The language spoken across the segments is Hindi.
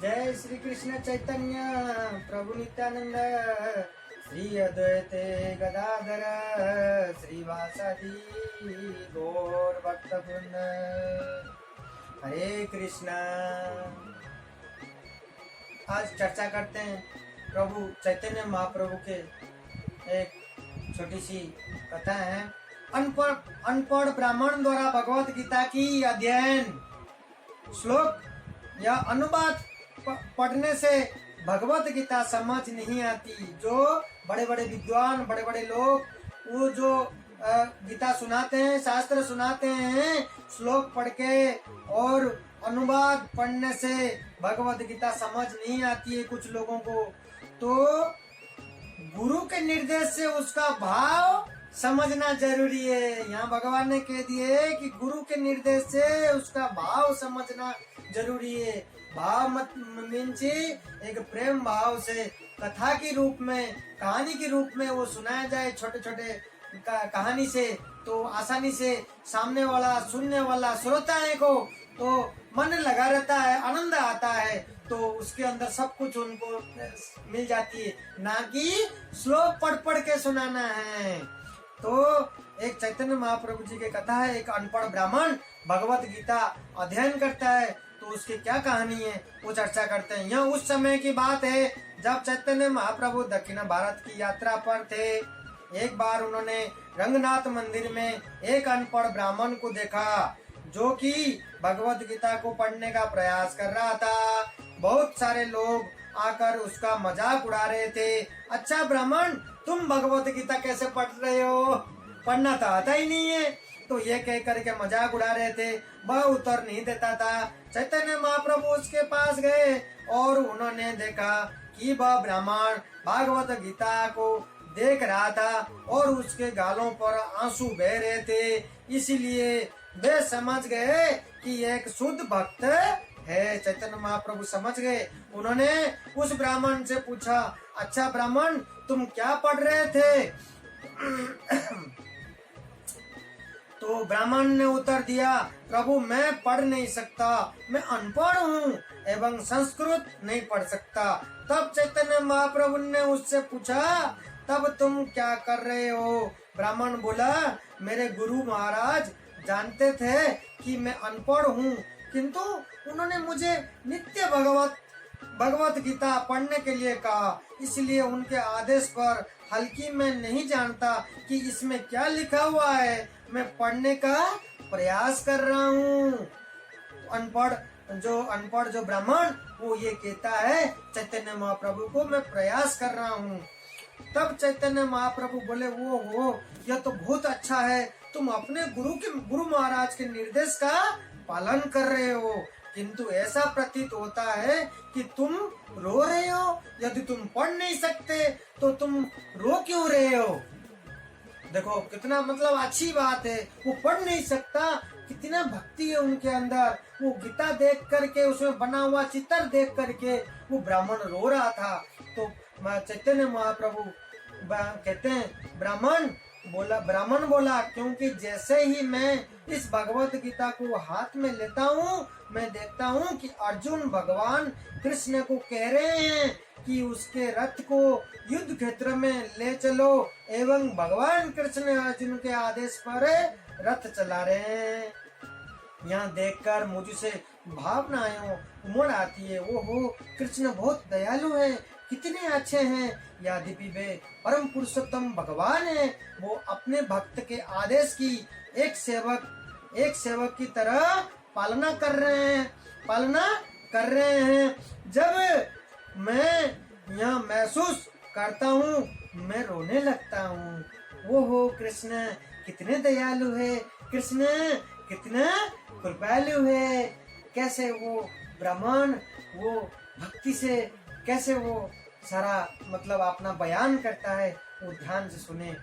जय श्री कृष्ण चैतन्य प्रभु नित्यानंद श्री अद्वैत गदाधर श्रीवासादि गौर भक्तवृंद। हरे कृष्णा। आज चर्चा करते हैं प्रभु चैतन्य महाप्रभु के एक छोटी सी कथा है। अनपढ़ ब्राह्मण द्वारा भगवत गीता की अध्ययन श्लोक या अनुवाद पढ़ने से भगवत गीता समझ नहीं आती। जो बड़े बड़े विद्वान बड़े बड़े लोग वो जो गीता सुनाते हैं, शास्त्र सुनाते हैं, श्लोक पढ़ के और अनुवाद पढ़ने से भगवत गीता समझ नहीं आती है कुछ लोगों को। तो गुरु के निर्देश से उसका भाव समझना जरूरी है। यहाँ भगवान ने कह दिए कि गुरु के निर्देश से उसका भाव समझना जरूरी है। भाव मत मीन्सी एक प्रेम भाव से कथा के रूप में, कहानी के रूप में वो सुनाया जाए छोटे छोटे कहानी से, तो आसानी से सामने वाला सुनने वाला श्रोताएं को तो मन लगा रहता है, आनंद आता है, तो उसके अंदर सब कुछ उनको मिल जाती है। ना कि श्लोक पढ़ पढ़ के सुनाना है। तो एक चैतन्य महाप्रभु जी की कथा है। एक अनपढ़ ब्राह्मण भगवत गीता अध्ययन करता है, तो उसकी क्या कहानी है वो चर्चा करते हैं। यह उस समय की बात है जब चैतन्य महाप्रभु दक्षिण भारत की यात्रा पर थे। एक बार उन्होंने रंगनाथ मंदिर में एक अनपढ़ ब्राह्मण को देखा जो कि भगवत गीता को पढ़ने का प्रयास कर रहा था। बहुत सारे लोग आकर उसका मजाक उड़ा रहे थे। अच्छा ब्राह्मण, तुम भगवत गीता कैसे पढ़ रहे हो? पढ़ना तो आता ही नहीं है। तो ये कह करके मजाक उड़ा रहे थे। वह उत्तर नहीं देता था। चैतन्य महाप्रभु उसके पास गए और उन्होंने देखा कि वह ब्राह्मण भागवत गीता को देख रहा था और उसके गालों पर आंसू बह रहे थे। इसीलिए वे समझ गए कि एक शुद्ध भक्त है। चैतन्य महाप्रभु समझ गए। उन्होंने उस ब्राह्मण से पूछा, अच्छा ब्राह्मण, तुम क्या पढ़ रहे थे? तो ब्राह्मण ने उत्तर दिया, प्रभु मैं पढ़ नहीं सकता, मैं अनपढ़ हूँ एवं संस्कृत नहीं पढ़ सकता। तब चैतन्य महाप्रभु ने उससे पूछा, तब तुम क्या कर रहे हो? ब्राह्मण बोला, मेरे गुरु महाराज जानते थे कि मैं अनपढ़ हूँ, किंतु उन्होंने मुझे नित्य भगवत गीता पढ़ने के लिए कहा, इसलिए उनके आदेश पर हल्की में नहीं जानता कि इसमें क्या लिखा हुआ है, मैं पढ़ने का प्रयास कर रहा हूँ। अनपढ़ जो ब्राह्मण वो ये कहता है चैतन्य महाप्रभु को, मैं प्रयास कर रहा हूँ। तब चैतन्य महाप्रभु बोले, वो हो, यह तो बहुत अच्छा है, तुम अपने गुरु महाराज के निर्देश का पालन कर रहे हो, किंतु ऐसा प्रतीत होता है कि तुम रो रहे हो। यदि तुम पढ़ नहीं सकते तो तुम रो क्यों रहे हो? देखो कितना मतलब अच्छी बात है। वो पढ़ नहीं सकता, कितना भक्ति है उनके अंदर। वो गीता देख करके, उसमें बना हुआ चित्र देख करके वो ब्राह्मण रो रहा था। तो चैतन्य महाप्रभु कहते हैं, ब्राह्मण बोला, क्योंकि जैसे ही मैं इस भगवत गीता को हाथ में लेता हूँ, मैं देखता हूँ कि अर्जुन भगवान कृष्ण को कह रहे हैं कि उसके रथ को युद्ध क्षेत्र में ले चलो, एवं भगवान कृष्ण अर्जुन के आदेश पर रथ चला रहे हैं। यहाँ देखकर मुझसे भावनाएं उमड़ आती है। वो हो, कृष्ण बहुत दयालु है, कितने अच्छे हैं। यद्यपि वे परम पुरुषोत्तम भगवान है, वो अपने भक्त के आदेश की एक सेवक की तरह पालना कर रहे हैं। जब मैं यह महसूस करता हूँ, मैं रोने लगता हूँ। वो हो, कृष्ण कितने दयालु है, कृष्ण कितना कृपालु है। कैसे वो ब्राह्मण वो भक्ति से कैसे वो सारा मतलब अपना बयान करता है, वो ध्यान से सुने।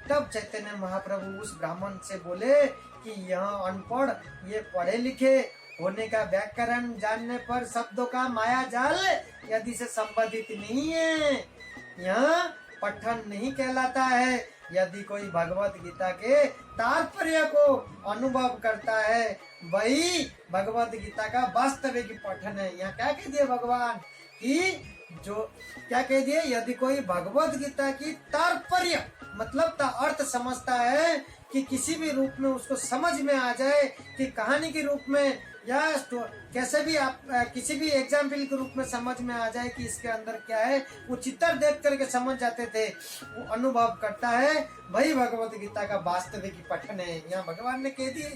तब चैतन्य महाप्रभु उस ब्राह्मण से बोले कि यह अनपढ़, ये पढ़े लिखे होने का व्याकरण जानने पर शब्दों का माया जाल यदि से संबंधित नहीं है, यह पठन नहीं कहलाता है। यदि कोई भगवत गीता के तात्पर्य को अनुभव करता है वही भगवत गीता का वास्तविक पठन है। यहाँ क्या कह दिए भगवान कि जो क्या कह दिए, यदि कोई भगवत गीता की तात्पर्य मतलब अर्थ समझता है कि किसी भी रूप में उसको समझ में आ जाए कि कहानी के रूप में या कैसे भी आप किसी भी एग्जाम्पल के रूप में समझ में आ जाए कि इसके अंदर क्या है, वो चित्र देख करके समझ जाते थे, वो अनुभव करता है वही भगवत गीता का वास्तविक पठन है। यहाँ भगवान ने कह दिए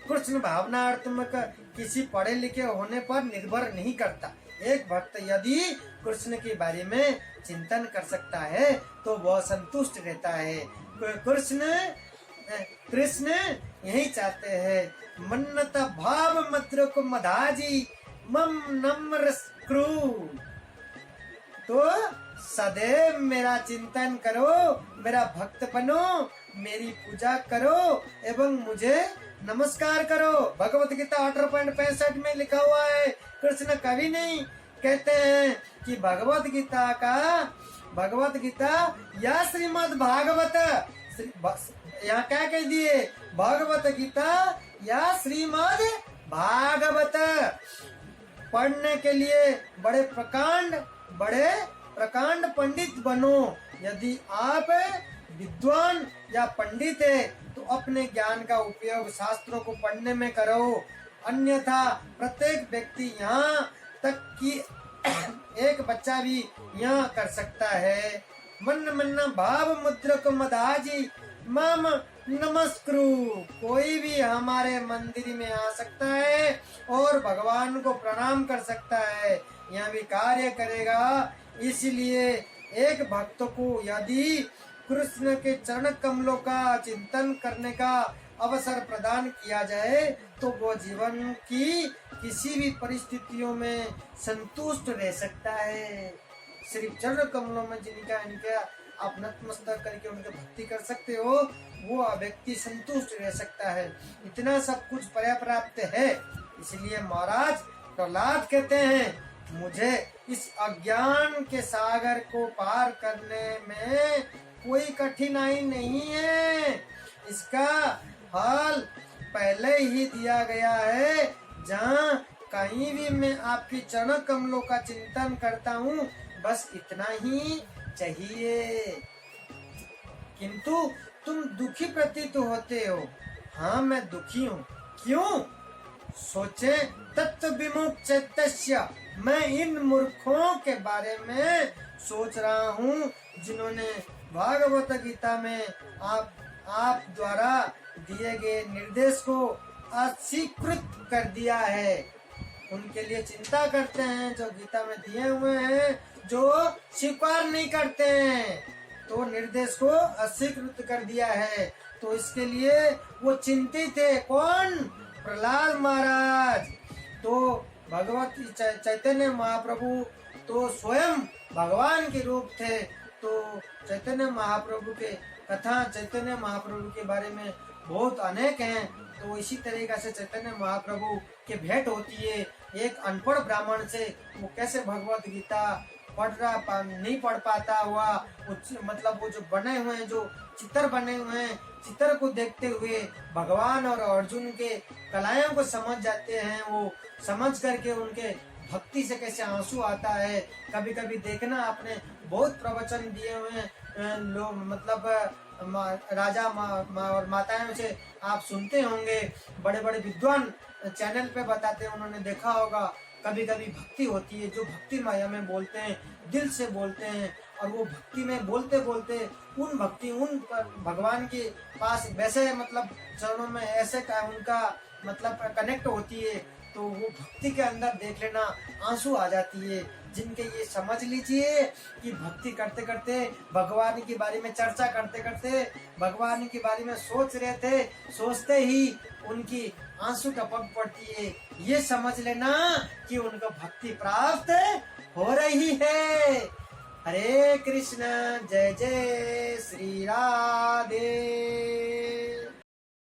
कृष्ण भावनात्मक किसी पढ़े लिखे होने पर निर्भर नहीं करता। एक भक्त यदि कृष्ण के बारे में चिंतन कर सकता है तो वह संतुष्ट रहता है। कृष्ण यही चाहते हैं, मन्नत भाव मत्र को मधाजी मम नम्र क्रू, तो सदैव मेरा चिंतन करो, मेरा भक्त बनो, मेरी पूजा करो एवं मुझे नमस्कार करो। भगवत गीता 18.65 में लिखा हुआ है। कृष्ण कभी नहीं कहते हैं कि भगवत गीता या श्रीमद् भागवत, यहाँ क्या कह दिए, भगवत गीता या श्रीमद् भागवत पढ़ने के लिए बड़े प्रकांड पंडित बनो। यदि आप विद्वान या पंडित है तो अपने ज्ञान का उपयोग शास्त्रों को पढ़ने में करो, अन्यथा प्रत्येक व्यक्ति यहाँ तक कि एक बच्चा भी यहाँ कर सकता है। मन भाव मुद्रक मदाजी मम नमस्कृ, कोई भी हमारे मंदिर में आ सकता है और भगवान को प्रणाम कर सकता है, यहाँ भी कार्य करेगा। इसलिए एक भक्त को यदि कृष्ण के चरण कमलों का चिंतन करने का अवसर प्रदान किया जाए तो वो जीवन की किसी भी परिस्थितियों में संतुष्ट रह सकता है। सिर्फ चरण कमलों में इनका आप नतमस्तक करके उनके भक्ति कर सकते हो, वो व्यक्ति संतुष्ट रह सकता है। इतना सब कुछ पर्याप्त है। इसलिए महाराज प्रहलाद कहते हैं, मुझे इस अज्ञान के सागर को पार करने में कोई कठिनाई नहीं है, इसका हल पहले ही दिया गया है। जहाँ कहीं भी मैं आपकी चरण कमलों का चिंतन करता हूँ, बस इतना ही चाहिए। किंतु तुम दुखी प्रतीत होते हो। हाँ, मैं दुखी हूँ। क्यों? सोचे तत्व विमुख चैतस्य, मैं इन मूर्खों के बारे में सोच रहा हूँ जिन्होंने भागवत गीता में आप द्वारा दिए गए निर्देश को अस्वीकृत कर दिया है। उनके लिए चिंता करते हैं जो गीता में दिए हुए हैं, जो स्वीकार नहीं करते हैं, तो निर्देश को अस्वीकृत कर दिया है। तो इसके लिए वो चिंतित थे। कौन? प्रहलाद महाराज। तो भगवत चैतन्य महाप्रभु तो स्वयं भगवान के रूप थे। तो चैतन्य महाप्रभु के कथा चैतन्य महाप्रभु के बारे में बहुत अनेक हैं। तो इसी तरीके से चैतन्य महाप्रभु के भेंट होती है एक अनपढ़ ब्राह्मण से। वो कैसे भगवत गीता नहीं पढ़ पाता हुआ, मतलब वो जो बने हुए हैं, जो चित्र बने हुए हैं, चित्र को देखते हुए भगवान और अर्जुन के कलाएं को समझ जाते हैं। वो समझ करके उनके भक्ति से कैसे आंसू आता है। कभी कभी देखना, आपने बहुत प्रवचन दिए हुए हैं लोग, मतलब राजा और माताओं से आप सुनते होंगे, बड़े बड़े विद्वान चैनल पे बताते हैं, उन्होंने देखा होगा। कभी कभी भक्ति होती है जो भक्ति माया में बोलते हैं, दिल से बोलते हैं, और वो भक्ति में बोलते बोलते उन भगवान के पास वैसे मतलब चरणों में ऐसे उनका मतलब कनेक्ट होती है। तो वो भक्ति के अंदर देख लेना, आंसू आ जाती है। जिनके ये समझ लीजिए कि भक्ति करते करते, भगवान के बारे में चर्चा करते करते, भगवान के बारे में सोच रहे थे, सोचते ही उनकी आंसू टपक पड़ती है। ये समझ लेना कि उनको भक्ति प्राप्त हो रही है। हरे कृष्ण, जय जय श्री राधे।